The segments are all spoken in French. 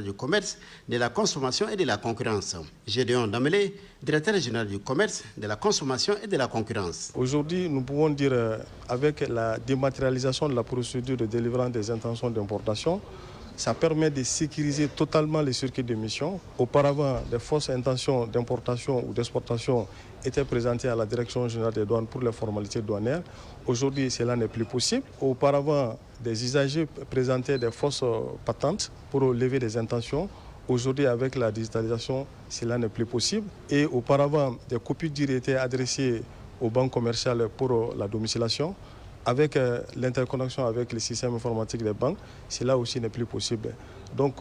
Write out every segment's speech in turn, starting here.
du commerce, de la consommation et de la concurrence. Gédéon Damelé, directeur général du commerce, de la consommation et de la concurrence. Aujourd'hui, nous pouvons dire, avec la dématérialisation de la procédure de délivrance des intentions d'importation, ça permet de sécuriser totalement les circuits d'émission. Auparavant, des fausses intentions d'importation ou d'exportation étaient présentées à la Direction générale des douanes pour les formalités douanières. Aujourd'hui, cela n'est plus possible. Auparavant, des usagers présentaient des fausses patentes pour lever des intentions. Aujourd'hui, avec la digitalisation, cela n'est plus possible. Et auparavant, des copies dures étaient adressées aux banques commerciales pour la domiciliation. Avec l'interconnexion avec les systèmes informatiques des banques, cela aussi n'est plus possible. Donc,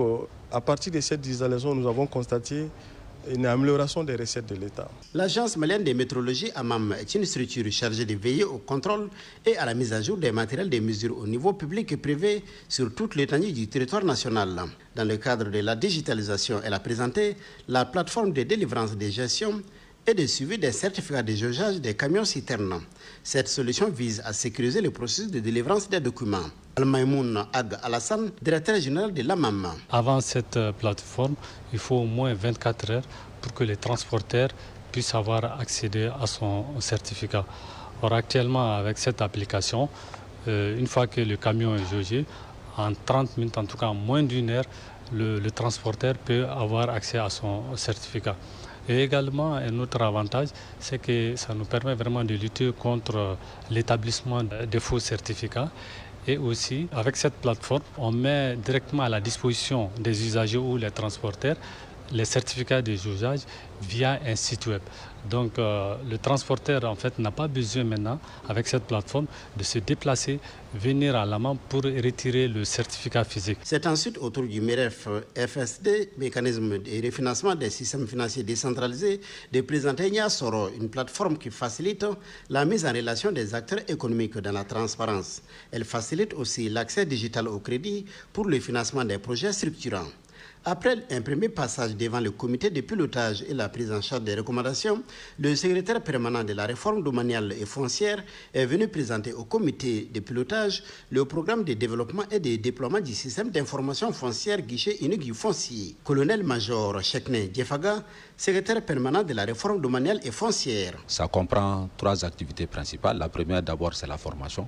à partir de cette digitalisation, nous avons constaté une amélioration des recettes de l'État. L'Agence malienne de métrologie AMAM est une structure chargée de veiller au contrôle et à la mise à jour des matériels de mesure au niveau public et privé sur toute l'étendue du territoire national. Dans le cadre de la digitalisation, elle a présenté la plateforme de délivrance de gestion et de suivi des certificats de jaugeage des camions citernes. Cette solution vise à sécuriser le processus de délivrance des documents. Al-Maïmoun Ag Alassane, directeur général de l'AMAM. Avant cette plateforme, il faut au moins 24 heures pour que les transporteurs puissent avoir accédé à son certificat. Or, actuellement, avec cette application, une fois que le camion est jaugé, en 30 minutes, en tout cas en moins d'une heure, le transporteur peut avoir accès à son certificat. Et également, un autre avantage, c'est que ça nous permet vraiment de lutter contre l'établissement de faux certificats. Et aussi, avec cette plateforme, on met directement à la disposition des usagers ou les transporteurs les certificats de jaugeage via un site web. Donc le transporteur en fait n'a pas besoin maintenant, avec cette plateforme, de se déplacer, venir à l'AMAM pour retirer le certificat physique. C'est ensuite autour du MEREF FSD, mécanisme de refinancement des systèmes financiers décentralisés, de présenter Niasoro, une plateforme qui facilite la mise en relation des acteurs économiques dans la transparence. Elle facilite aussi l'accès digital au crédit pour le financement des projets structurants. Après un premier passage devant le comité de pilotage et la prise en charge des recommandations, le secrétaire permanent de la réforme domaniale et foncière est venu présenter au comité de pilotage le programme de développement et de déploiement du système d'information foncière guichet unique du foncier. Colonel-major Chekne Djefaga, secrétaire permanent de la réforme domaniale et foncière. Ça comprend 3 activités principales. La première d'abord c'est la formation.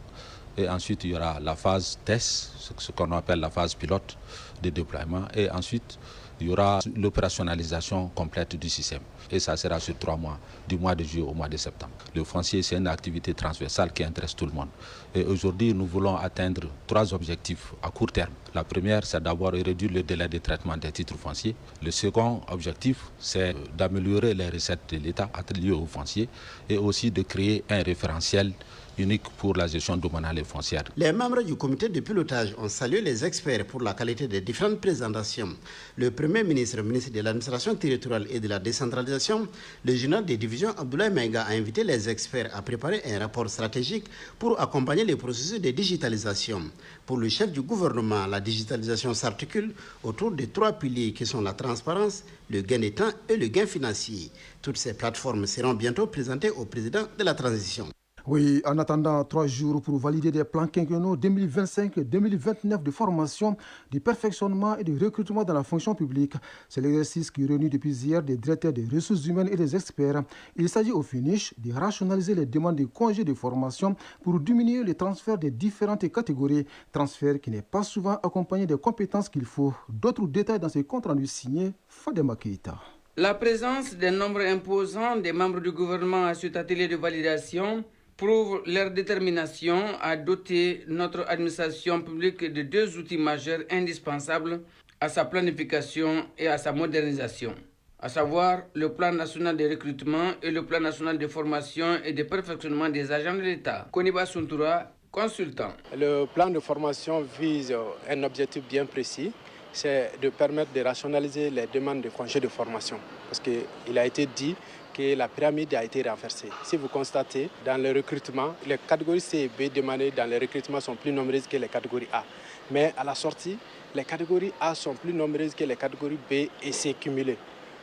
Et ensuite, il y aura la phase test, ce qu'on appelle la phase pilote de déploiement. Et ensuite, il y aura l'opérationnalisation complète du système. Et ça sera sur 3 mois, du mois de juillet au mois de septembre. Le foncier, c'est une activité transversale qui intéresse tout le monde. Et aujourd'hui, nous voulons atteindre 3 objectifs à court terme. La première, c'est d'abord réduire le délai de traitement des titres fonciers. Le second objectif, c'est d'améliorer les recettes de l'État liées aux fonciers et aussi de créer un référentiel unique pour la gestion domaniale et foncière. Les membres du comité de pilotage ont salué les experts pour la qualité des différentes présentations. Le Premier ministre, ministre de l'administration territoriale et de la décentralisation, le général des divisions Abdoulaye Maïga a invité les experts à préparer un rapport stratégique pour accompagner les processus de digitalisation. Pour le chef du gouvernement, la digitalisation s'articule autour de 3 piliers qui sont la transparence, le gain de temps et le gain financier. Toutes ces plateformes seront bientôt présentées au président de la transition. Oui, en attendant 3 jours pour valider des plans quinquennaux 2025-2029 de formation, de perfectionnement et de recrutement dans la fonction publique. C'est l'exercice qui réunit depuis hier des directeurs des ressources humaines et des experts. Il s'agit au finish de rationaliser les demandes de congés de formation pour diminuer les transferts des différentes catégories, transfert qui n'est pas souvent accompagné des compétences qu'il faut. D'autres détails dans ce compte rendu signé Fadema Keïta. La présence d'un nombre imposant des membres du gouvernement à cet atelier de validation prouve leur détermination à doter notre administration publique de 2 outils majeurs indispensables à sa planification et à sa modernisation, à savoir le plan national de recrutement et le plan national de formation et de perfectionnement des agents de l'État. Koniba Suntura, consultant. Le plan de formation vise un objectif bien précis, c'est de permettre de rationaliser les demandes de congés de formation, parce qu'il a été dit que la pyramide a été renversée. Si vous constatez, dans le recrutement, les catégories C et B demandées dans le recrutement sont plus nombreuses que les catégories A. Mais à la sortie, les catégories A sont plus nombreuses que les catégories B et C cumulées.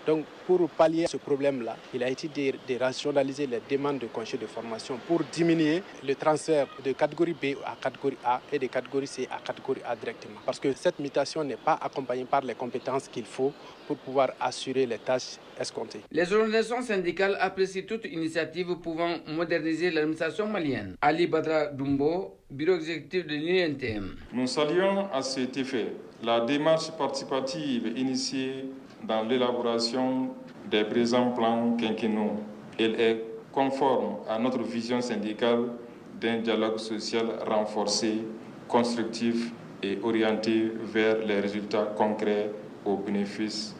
Donc pour pallier ce problème-là, il a été de rationaliser les demandes de congés de formation pour diminuer le transfert de catégorie B à catégorie A et de catégorie C à catégorie A directement. Parce que cette mutation n'est pas accompagnée par les compétences qu'il faut pour pouvoir assurer les tâches escomptées. Les organisations syndicales apprécient toute initiative pouvant moderniser l'administration malienne. Ali Badra Dumbo, bureau exécutif de l'UNTM. Nous saluons à cet effet la démarche participative initiée dans l'élaboration des présents plans quinquennaux. Elle est conforme à notre vision syndicale d'un dialogue social renforcé, constructif et orienté vers les résultats concrets au bénéfice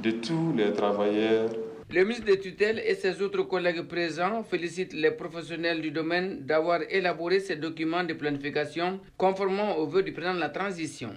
de tous les travailleurs. Le ministre des tutelles et ses autres collègues présents félicitent les professionnels du domaine d'avoir élaboré ces documents de planification conformément aux vœux du président de la transition.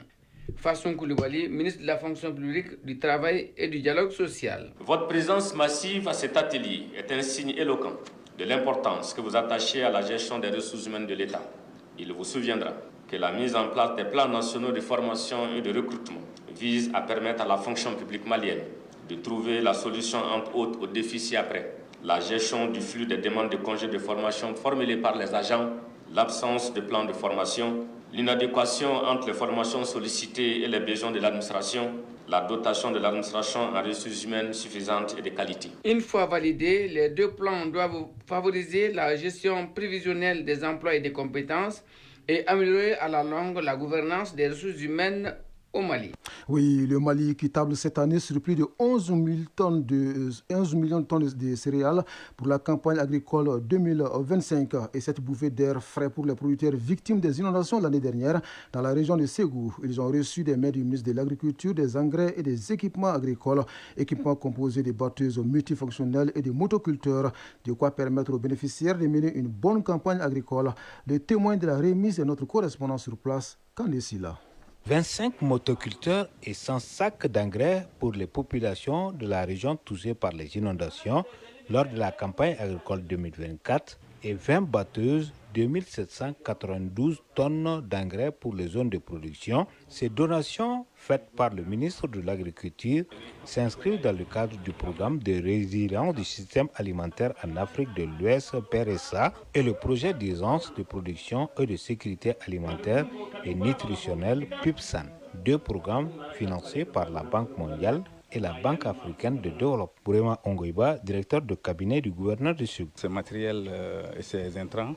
Fassoum Coulibaly, ministre de la fonction publique, du travail et du dialogue social. Votre présence massive à cet atelier est un signe éloquent de l'importance que vous attachez à la gestion des ressources humaines de l'État. Il vous souviendra que la mise en place des plans nationaux de formation et de recrutement vise à permettre à la fonction publique malienne de trouver la solution entre autres aux défis ci-après. La gestion du flux des demandes de congés de formation formulées par les agents, l'absence de plan de formation, l'inadéquation entre les formations sollicitées et les besoins de l'administration, la dotation de l'administration en ressources humaines suffisantes et de qualité. Une fois validés, les deux plans doivent favoriser la gestion prévisionnelle des emplois et des compétences et améliorer à la longue la gouvernance des ressources humaines au Mali. Oui, le Mali qui table cette année sur plus de 11 millions de tonnes de céréales pour la campagne agricole 2025. Et cette bouffée d'air frais pour les producteurs victimes des inondations l'année dernière dans la région de Ségou. Ils ont reçu des mains du ministre de l'Agriculture, des engrais et des équipements agricoles, équipements composés de batteuses multifonctionnelles et de motoculteurs, de quoi permettre aux bénéficiaires de mener une bonne campagne agricole. Le témoin de la remise est notre correspondant sur place, Kandesila. 25 motoculteurs et 100 sacs d'engrais pour les populations de la région touchées par les inondations lors de la campagne agricole 2024 et 20 batteuses, 2792 tonnes d'engrais pour les zones de production. Ces donations faites par le ministre de l'Agriculture s'inscrivent dans le cadre du programme de résilience du système alimentaire en Afrique de l'Ouest PRSA et le projet d'urgence de production et de sécurité alimentaire et nutritionnelle PUPSAN, deux programmes financés par la Banque mondiale et la Banque africaine de développement. Bourema Ongoiba, directeur de cabinet du gouverneur du Sud. Ces matériels et ces intrants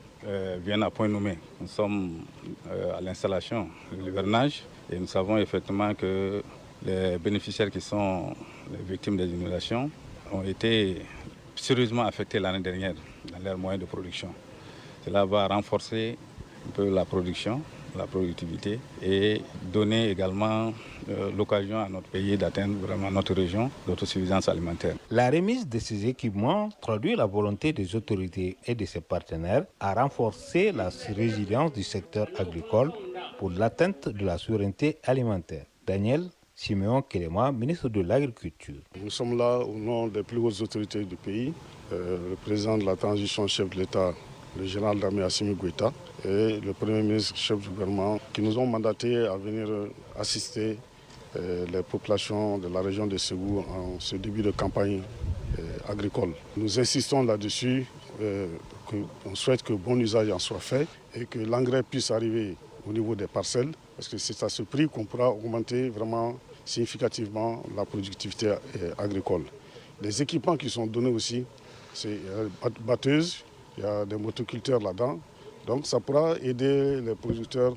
viennent à point nommé. Nous sommes à l'installation de l'hivernage et nous savons effectivement que les bénéficiaires qui sont les victimes des inondations ont été sérieusement affectés l'année dernière dans leurs moyens de production. Cela va renforcer un peu la production, la productivité et donner également l'occasion à notre pays d'atteindre vraiment notre région d'autosuffisance alimentaire. La remise de ces équipements traduit la volonté des autorités et de ses partenaires à renforcer la résilience du secteur agricole pour l'atteinte de la souveraineté alimentaire. Daniel Siméon Kelema, ministre de l'Agriculture. Nous sommes là au nom des plus hautes autorités du pays, le président de la transition, chef de l'État, le général d'armée Assimi Goïta, et le Premier ministre, chef du gouvernement, qui nous ont mandatés à venir assister les populations de la région de Ségou en ce début de campagne agricole. Nous insistons là-dessus, qu'on souhaite que bon usage en soit fait et que l'engrais puisse arriver au niveau des parcelles, parce que c'est à ce prix qu'on pourra augmenter vraiment significativement la productivité agricole. Les équipements qui sont donnés aussi, c'est batteuses, il y a des motoculteurs là-dedans. Donc ça pourra aider les producteurs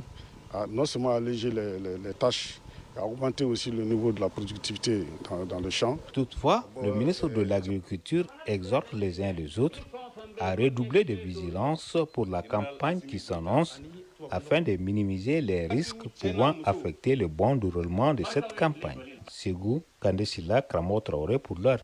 à non seulement alléger les tâches, à augmenter aussi le niveau de la productivité dans le champ. Toutefois, le ministre de l'Agriculture exhorte les uns et les autres à redoubler de vigilance pour la campagne qui s'annonce afin de minimiser les risques pouvant affecter le bon déroulement de cette campagne. Ségou, Kandesila, Kramo Traoré pour l'heure.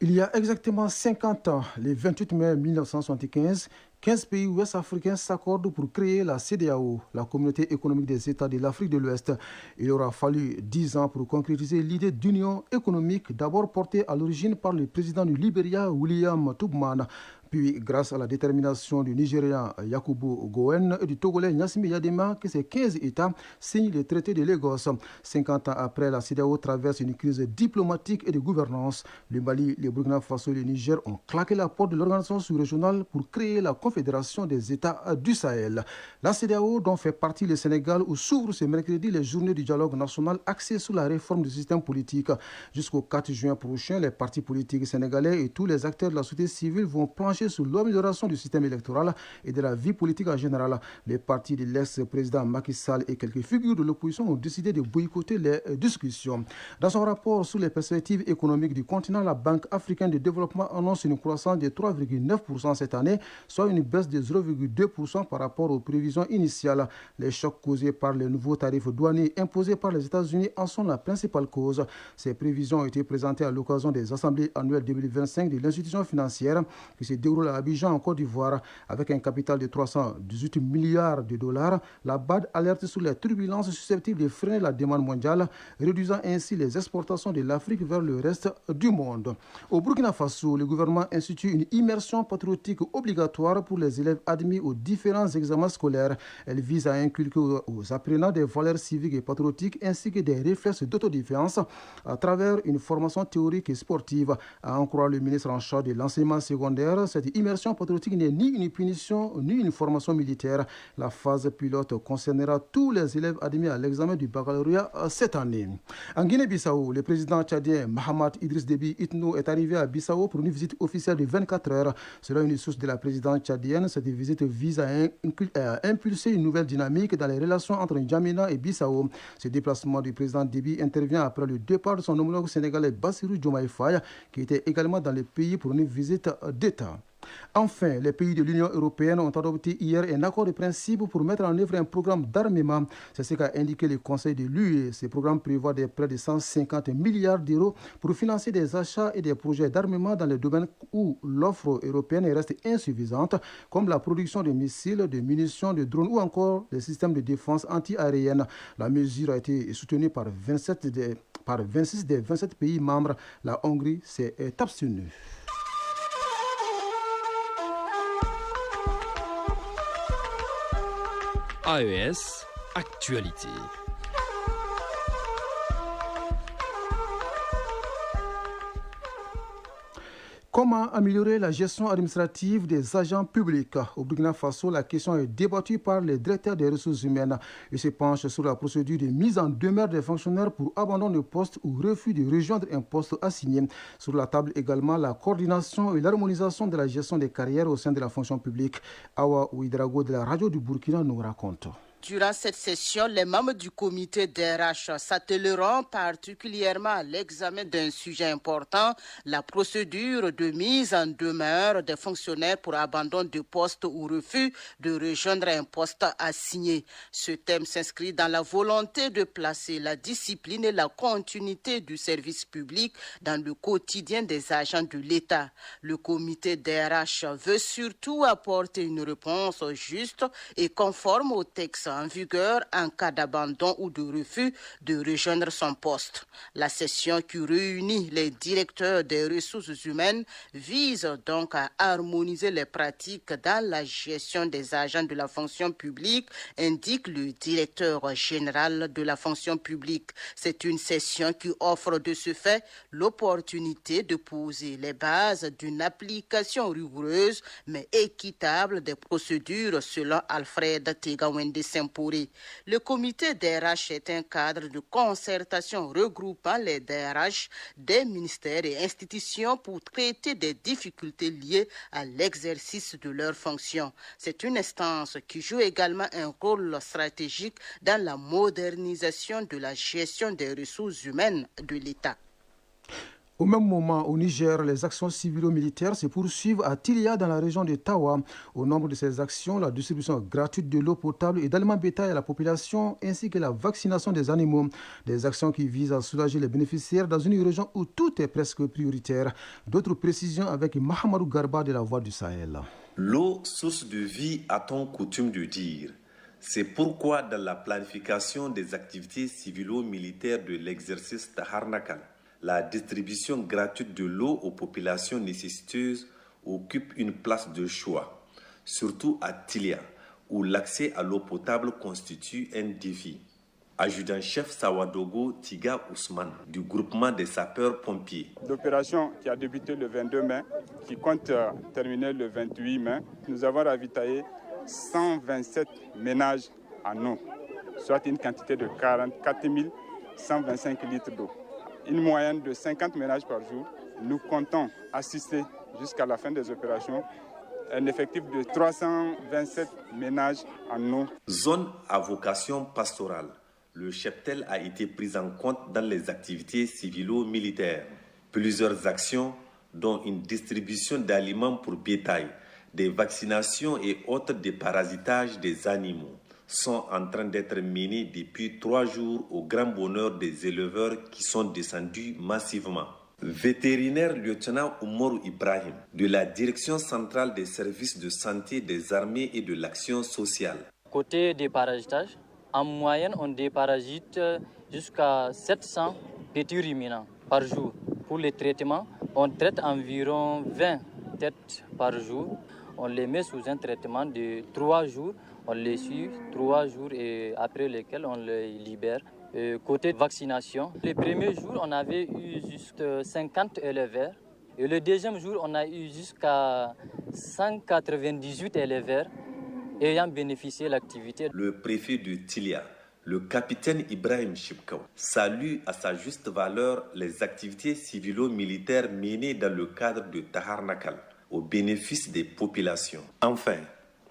Il y a exactement 50 ans, le 28 mai 1975, 15 pays ouest-africains s'accordent pour créer la CEDEAO, la Communauté économique des États de l'Afrique de l'Ouest. Il aura fallu 10 ans pour concrétiser l'idée d'union économique, d'abord portée à l'origine par le président du Libéria, William Tubman. Puis, grâce à la détermination du Nigérian Yakubu Gowon et du Togolais Yassimi Yadema, que ces 15 États signent le traité de Lagos. 50 ans après, la CEDEAO traverse une crise diplomatique et de gouvernance. Le Mali, le Burkina Faso et le Niger ont claqué la porte de l'organisation sous-régionale pour créer la Confédération des États du Sahel. La CEDEAO, dont fait partie le Sénégal, où s'ouvrent ce mercredi les journées du dialogue national axées sur la réforme du système politique. Jusqu'au 4 juin prochain, les partis politiques sénégalais et tous les acteurs de la société civile vont plancher sur l'amélioration du système électoral et de la vie politique en général. Les partis de l'ex-président Macky Sall et quelques figures de l'opposition ont décidé de boycotter les discussions. Dans son rapport sur les perspectives économiques du continent, la Banque africaine de développement annonce une croissance de 3,9% cette année, soit une baisse de 0,2% par rapport aux prévisions initiales. Les chocs causés par les nouveaux tarifs douaniers imposés par les États-Unis en sont la principale cause. Ces prévisions ont été présentées à l'occasion des assemblées annuelles 2025 de l'institution financière qui se déroule à Abidjan en Côte d'Ivoire. Avec un capital de 318 milliards de dollars, la BAD alerte sur les turbulences susceptibles de freiner la demande mondiale, réduisant ainsi les exportations de l'Afrique vers le reste du monde. Au Burkina Faso, le gouvernement institue une immersion patriotique obligatoire pour les élèves admis aux différents examens scolaires. Elle vise à inculquer aux apprenants des valeurs civiques et patriotiques ainsi que des réflexes d'autodéfense à travers une formation théorique et sportive. À en croire le ministre en charge de l'enseignement secondaire, cette immersion patriotique n'est ni une punition ni une formation militaire. La phase pilote concernera tous les élèves admis à l'examen du baccalauréat cette année. En Guinée-Bissau, le président tchadien Mahamat Idriss Déby Itno est arrivé à Bissau pour une visite officielle de 24 heures. Selon une source de la présidence tchadienne, cette visite vise à impulser une nouvelle dynamique dans les relations entre N'Djamena et Bissau. Ce déplacement du président Déby intervient après le départ de son homologue sénégalais Bassirou Diomaye Faye, qui était également dans le pays pour une visite d'État. Enfin, les pays de l'Union européenne ont adopté hier un accord de principe pour mettre en œuvre un programme d'armement. C'est ce qu'a indiqué le Conseil de l'UE. Ce programme prévoit des prêts de 150 milliards d'euros pour financer des achats et des projets d'armement dans les domaines où l'offre européenne reste insuffisante, comme la production de missiles, de munitions, de drones ou encore des systèmes de défense anti-aérienne. La mesure a été soutenue par 26 des 27 pays membres. La Hongrie s'est abstenue. AES Actualité. Comment améliorer la gestion administrative des agents publics? Au Burkina Faso, la question est débattue par les directeurs des ressources humaines et se penche sur la procédure de mise en demeure des fonctionnaires pour abandon de poste ou refus de rejoindre un poste assigné. Sur la table également, la coordination et l'harmonisation de la gestion des carrières au sein de la fonction publique. Awa Ouidrago de la radio du Burkina nous raconte. Durant cette session, les membres du comité DRH s'attelleront particulièrement à l'examen d'un sujet important, la procédure de mise en demeure des fonctionnaires pour abandon de poste ou refus de rejoindre un poste assigné. Ce thème s'inscrit dans la volonté de placer la discipline et la continuité du service public dans le quotidien des agents de l'État. Le comité DRH veut surtout apporter une réponse juste et conforme au texte en vigueur en cas d'abandon ou de refus de rejoindre son poste. La session qui réunit les directeurs des ressources humaines vise donc à harmoniser les pratiques dans la gestion des agents de la fonction publique, indique le directeur général de la fonction publique. C'est une session qui offre de ce fait l'opportunité de poser les bases d'une application rigoureuse mais équitable des procédures selon Alfred Tegawende Sempori. Le comité DRH est un cadre de concertation regroupant les DRH des ministères et institutions pour traiter des difficultés liées à l'exercice de leurs fonctions. C'est une instance qui joue également un rôle stratégique dans la modernisation de la gestion des ressources humaines de l'État. Au même moment, au Niger, les actions civilo-militaires se poursuivent à Tilia dans la région de Tawa. Au nombre de ces actions, la distribution gratuite de l'eau potable et d'aliments bétail à la population, ainsi que la vaccination des animaux. Des actions qui visent à soulager les bénéficiaires dans une région où tout est presque prioritaire. D'autres précisions avec Mahamadou Garba de la Voix du Sahel. L'eau, source de vie, a-t-on coutume de dire. C'est pourquoi dans la planification des activités civilo-militaires de l'exercice Taharnakal, la distribution gratuite de l'eau aux populations nécessiteuses occupe une place de choix, surtout à Tilia, où l'accès à l'eau potable constitue un défi. Adjudant-chef Sawadogo Tiga Ousmane du groupement des sapeurs-pompiers. L'opération qui a débuté le 22 mai, qui compte terminer le 28 mai, nous avons ravitaillé 127 ménages en eau, soit une quantité de 44 125 litres d'eau. Une moyenne de 50 ménages par jour. Nous comptons assister jusqu'à la fin des opérations un effectif de 327 ménages en eau. Zone à vocation pastorale. Le cheptel a été pris en compte dans les activités civilo-militaires. Plusieurs actions, dont une distribution d'aliments pour bétail, des vaccinations et autres déparasitages des animaux, sont en train d'être menées depuis 3 jours au grand bonheur des éleveurs qui sont descendus massivement. Vétérinaire lieutenant Oumarou Ibrahim de la Direction centrale des services de santé des armées et de l'action sociale. Côté déparasitage, en moyenne, on déparasite jusqu'à 700 petits ruminants par jour. Pour les traitements, on traite environ 20 têtes par jour. On les met sous un traitement de 3 jours. On les suit 3 jours et après lesquels on les libère. Côté vaccination, les premiers jours, on avait eu juste 50 éleveurs. Et le deuxième jour, on a eu jusqu'à 198 éleveurs ayant bénéficié de l'activité. Le préfet de Tilia, le capitaine Ibrahim Chibkaw, salue à sa juste valeur les activités civilo-militaires menées dans le cadre de Tahar Nakal, au bénéfice des populations. Enfin,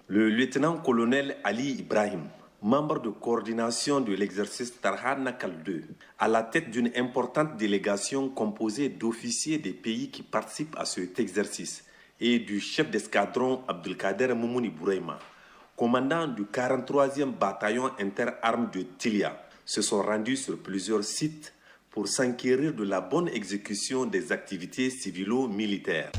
le lieutenant-colonel Ali Ibrahim, membre de coordination de l'exercice Tahar Nakal 2, à la tête d'une importante délégation composée d'officiers des pays qui participent à cet exercice et du chef d'escadron Abdelkader Moumouni Bouraima, commandant du 43e bataillon interarmes de Tilia, se sont rendus sur plusieurs sites pour s'enquérir de la bonne exécution des activités civilo-militaires.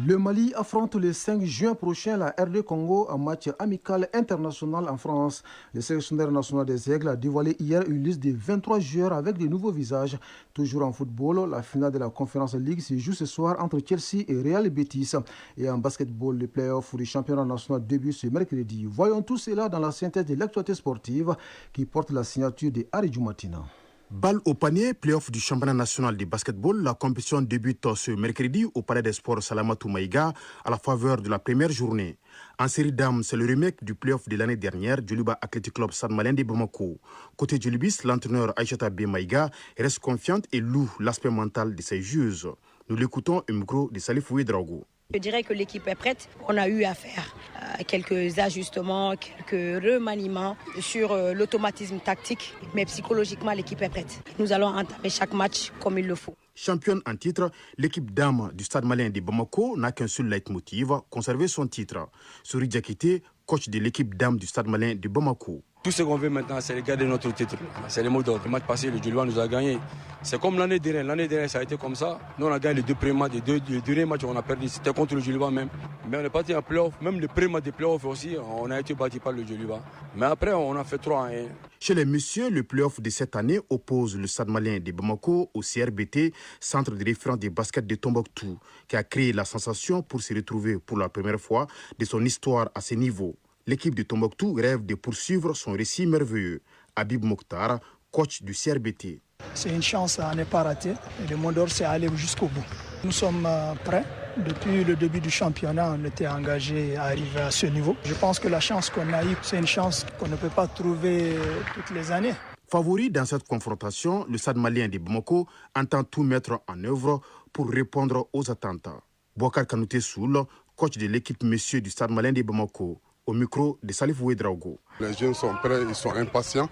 Le Mali affronte le 5 juin prochain la RD Congo en match amical international en France. Le sélectionneur national des Aigles a dévoilé hier une liste de 23 joueurs avec de nouveaux visages. Toujours en football, la finale de la Conference League se joue ce soir entre Chelsea et Real Betis. Et en basketball, les playoffs du championnat national débutent ce mercredi. Voyons tout cela dans la synthèse de l'actualité sportive qui porte la signature de Harry Djoumatina. Balle au panier, play-off du championnat national de basketball. La compétition débute ce mercredi au Palais des Sports Salamatou Maïga à la faveur de la première journée. En série dames, c'est le remake du play-off de l'année dernière, Djoliba Athletic Club Stade Malien de Bamako. Côté Djolibis, l'entraîneur Aïchata B. Maïga reste confiante et loue l'aspect mental de ses juges. Nous l'écoutons au micro de Salif Ouedraogo. Je dirais que l'équipe est prête. On a eu à faire quelques ajustements, quelques remaniements sur l'automatisme tactique. Mais psychologiquement, l'équipe est prête. Nous allons entamer chaque match comme il le faut. Championne en titre, l'équipe dame du Stade Malien de Bamako n'a qu'un seul leitmotiv, conserver son titre. Souri Diakité, coach de l'équipe dame du Stade Malien de Bamako. Tout ce qu'on veut maintenant, c'est garder notre titre. C'est le mot d'ordre. Le match passé, le Djoliba nous a gagné. C'est comme l'année dernière. L'année dernière, ça a été comme ça. Nous, on a gagné les 2 premiers matchs. Les 2 derniers matchs, on a perdu. C'était contre le Djoliba même. Mais on est parti en play-off. Même le premier match des play-off aussi, on a été battu par le Djoliba. Mais après, on a fait 3-1. Chez les messieurs, le play-off de cette année oppose le Stade Malien de Bamako au CRBT, centre de référence de basket de Tombouctou, qui a créé la sensation pour se retrouver pour la première fois de son histoire à ce niveau. L'équipe de Tombouctou rêve de poursuivre son récit merveilleux. Habib Mokhtar, coach du CRBT. C'est une chance à ne pas rater. Et le mot d'ordre, c'est aller jusqu'au bout. Nous sommes prêts. Depuis le début du championnat, on était engagé à arriver à ce niveau. Je pense que la chance qu'on a eue, c'est une chance qu'on ne peut pas trouver toutes les années. Favori dans cette confrontation, le Stade Malien de Bamako entend tout mettre en œuvre pour répondre aux attentes. Bouakar Kanouté Soul, coach de l'équipe messieurs du Stade Malien de Bamako. Au micro de Salif Ouedraogo. Les jeunes sont prêts, ils sont impatients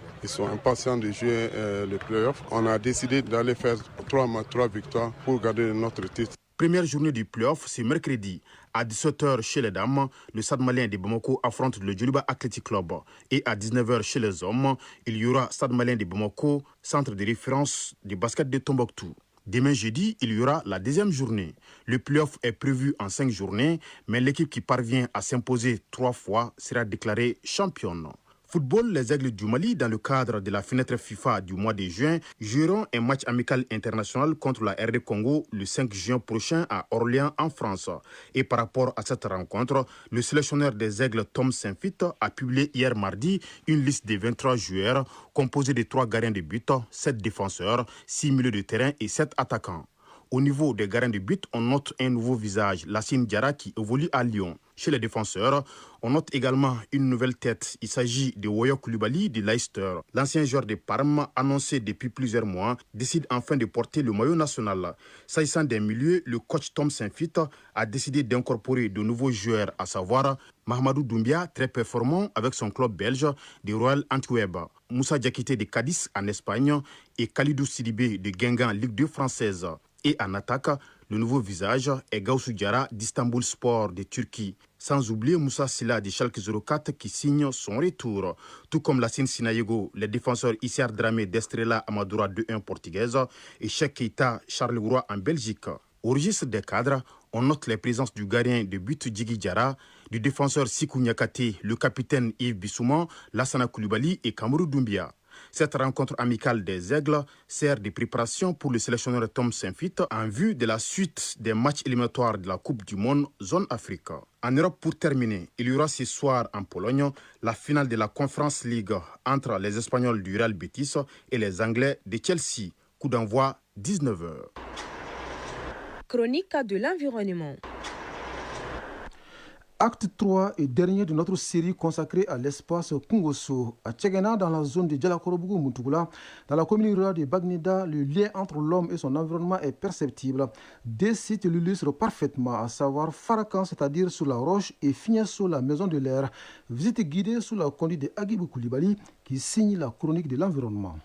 de jouer les playoffs. On a décidé d'aller faire 3 victoires pour garder notre titre. Première journée du playoff, c'est mercredi. À 17h chez les dames, le Stade Malien de Bamako affronte le Djoliba Athletic Club. Et à 19h chez les hommes, il y aura Stade Malien de Bamako, centre de référence du basket de Tombouctou. Demain jeudi, il y aura la deuxième journée. Le play-off est prévu en 5 journées, mais l'équipe qui parvient à s'imposer 3 fois sera déclarée championne. Football, les Aigles du Mali, dans le cadre de la fenêtre FIFA du mois de juin, joueront un match amical international contre la RD Congo le 5 juin prochain à Orléans, en France. Et par rapport à cette rencontre, le sélectionneur des Aigles, Tom Saint-Fit, a publié hier mardi une liste de 23 joueurs composée de 3 gardiens de but, 7 défenseurs, 6 milieux de terrain et 7 attaquants. Au niveau des gardiens de but, on note un nouveau visage, Lassine Diarra, qui évolue à Lyon. Chez les défenseurs, on note également une nouvelle tête. Il s'agit de Woyo Koulibaly de Leicester. L'ancien joueur de Parme, annoncé depuis plusieurs mois, décide enfin de porter le maillot national. S'agissant des milieux, le coach Tom Saint-Fit a décidé d'incorporer de nouveaux joueurs, à savoir Mahamadou Doumbia, très performant avec son club belge de Royal Antwerp, Moussa Diakité de Cadiz en Espagne et Khalidou Sidibé de Guingamp, Ligue 2 française. Et en attaque, le nouveau visage est Gaussou Diarra d'Istanbul Sport de Turquie. Sans oublier Moussa Silla de Schalke 04 qui signe son retour. Tout comme Lassine Sinayego, les défenseurs Issar Dramé d'Estrela Amadora 2-1 portugaise et Cheikh Keita Charleroi en Belgique. Au registre des cadres, on note les présences du gardien de but Djigui Diarra, du défenseur Sikou Niakate, le capitaine Yves Bissouma, Lassana Koulibaly et Kamourou Doumbia. Cette rencontre amicale des Aigles sert de préparation pour le sélectionneur Tom Saint-Fit en vue de la suite des matchs éliminatoires de la Coupe du Monde Zone Afrique. En Europe, pour terminer, il y aura ce soir en Pologne la finale de la Conference League entre les Espagnols du Real Betis et les Anglais de Chelsea. Coup d'envoi 19h. Chronique de l'environnement. Acte 3 et dernier de notre série consacrée à l'espace Kungoso. À Tchegena, dans la zone de Djalakorobougou-Moutougla, dans la commune rurale de Bagneda, le lien entre l'homme et son environnement est perceptible. Des sites l'illustrent parfaitement, à savoir Farakan, c'est-à-dire sous la roche, et Fignasso, la maison de l'air. Visite guidée sous la conduite de Agibou Koulibaly, qui signe la chronique de l'environnement.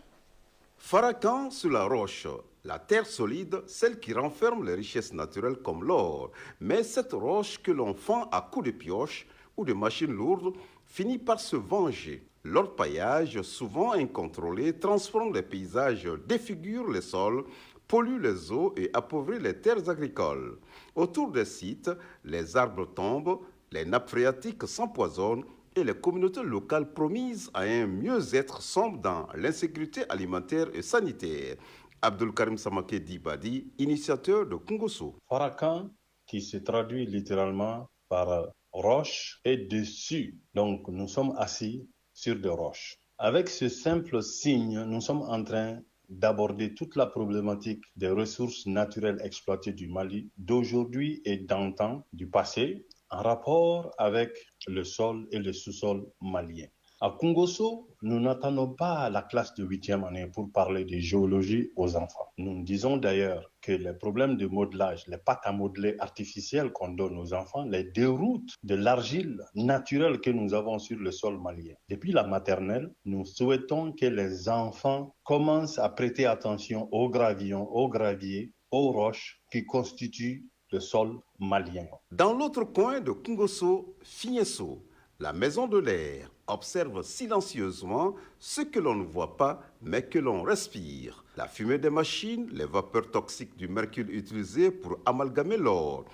Farakan sous la roche. La terre solide, celle qui renferme les richesses naturelles comme l'or. Mais cette roche que l'on fend à coups de pioche ou de machines lourdes finit par se venger. L'orpaillage, souvent incontrôlé, transforme les paysages, défigure les sols, pollue les eaux et appauvrit les terres agricoles. Autour des sites, les arbres tombent, les nappes phréatiques s'empoisonnent et les communautés locales promises à un mieux-être sombrent dans l'insécurité alimentaire et sanitaire. Abdul Karim Samake Dibadi, initiateur de Kungoso. Farakan, qui se traduit littéralement par roche, est dessus. Donc nous sommes assis sur des roches. Avec ce simple signe, nous sommes en train d'aborder toute la problématique des ressources naturelles exploitées du Mali d'aujourd'hui et d'antan, du passé, en rapport avec le sol et le sous-sol malien. À Kungoso, nous n'attendons pas la classe de 8e année pour parler de géologie aux enfants. Nous disons d'ailleurs que les problèmes de modelage, les pâtes à modeler artificielles qu'on donne aux enfants, les déroutent de l'argile naturelle que nous avons sur le sol malien. Depuis la maternelle, nous souhaitons que les enfants commencent à prêter attention aux gravillons, aux graviers, aux roches qui constituent le sol malien. Dans l'autre coin de Kungoso, Fignesso, la maison de l'air, observe silencieusement ce que l'on ne voit pas, mais que l'on respire. La fumée des machines, les vapeurs toxiques du mercure utilisé pour amalgamer l'or,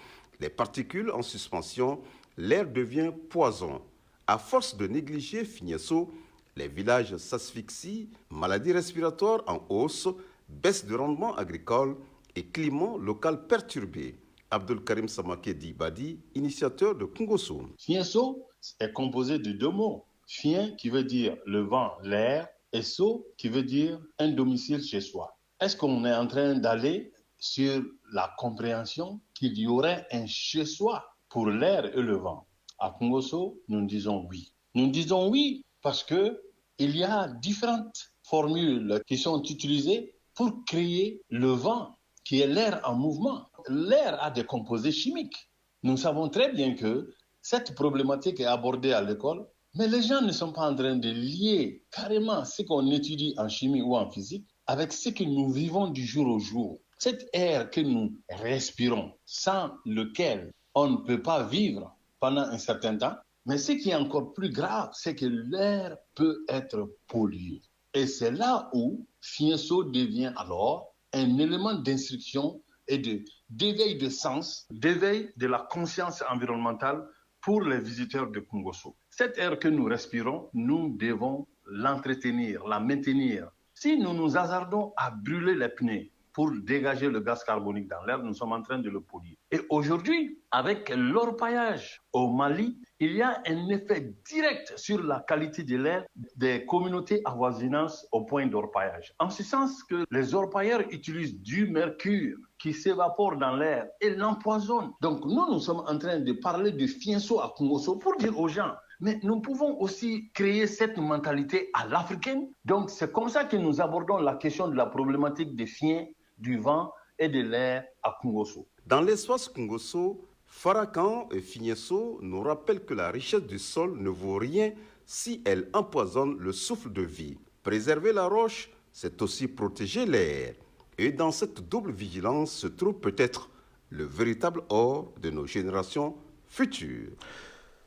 les particules en suspension, l'air devient poison. À force de négliger Fignesso, les villages s'asphyxient, maladies respiratoires en hausse, baisse de rendement agricole et climat local perturbé. Abdul Karim Samake Dibadi, initiateur de Kungoso. Fignesso est composé de 2 mots. Fien qui veut dire le vent, l'air, et so qui veut dire un domicile chez soi. Est-ce qu'on est en train d'aller sur la compréhension qu'il y aurait un chez soi pour l'air et le vent? À Kungoso, nous disons oui. Nous disons oui parce que il y a différentes formules qui sont utilisées pour créer le vent, qui est l'air en mouvement. L'air a des composés chimiques. Nous savons très bien que cette problématique est abordée à l'école, mais les gens ne sont pas en train de lier carrément ce qu'on étudie en chimie ou en physique avec ce que nous vivons du jour au jour. Cet air que nous respirons, sans lequel on ne peut pas vivre pendant un certain temps, mais ce qui est encore plus grave, c'est que l'air peut être pollué. Et c'est là où Fignesso devient alors un élément d'instruction et d'éveil de sens, d'éveil de la conscience environnementale pour les visiteurs de Kungoso. Cet air que nous respirons, nous devons l'entretenir, la maintenir. Si nous nous hasardons à brûler les pneus pour dégager le gaz carbonique dans l'air, nous sommes en train de le polluer. Et aujourd'hui, avec l'orpaillage au Mali, il y a un effet direct sur la qualité de l'air des communautés avoisinantes au point d'orpaillage. En ce sens que les orpailleurs utilisent du mercure qui s'évapore dans l'air et l'empoisonne. Donc nous sommes en train de parler de fiinceau à Kungosso pour dire aux gens, mais nous pouvons aussi créer cette mentalité à l'africaine. Donc c'est comme ça que nous abordons la question de la problématique des fiens, du vent et de l'air à Kungosso. Dans l'espace Kungosso, Farakan et Fignesso nous rappellent que la richesse du sol ne vaut rien si elle empoisonne le souffle de vie. Préserver la roche, c'est aussi protéger l'air. Et dans cette double vigilance se trouve peut-être le véritable or de nos générations futures.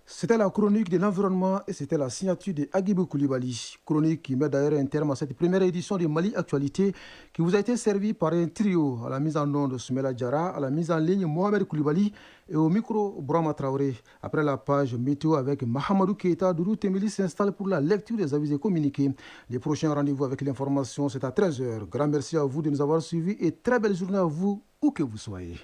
C'était la chronique de l'environnement et c'était la signature de Agibou Koulibaly. Chronique qui met d'ailleurs un terme à cette première édition de Mali Actualité qui vous a été servie par un trio à la mise en onde de Soumela Diarra, à la mise en ligne Mohamed Koulibaly et au micro Brahma Traoré. Après la page météo avec Mahamadou Keita, Doudou Temeli s'installe pour la lecture des avis et communiqués. Les prochains rendez-vous avec l'information, c'est à 13h. Grand merci à vous de nous avoir suivis et très belle journée à vous, où que vous soyez.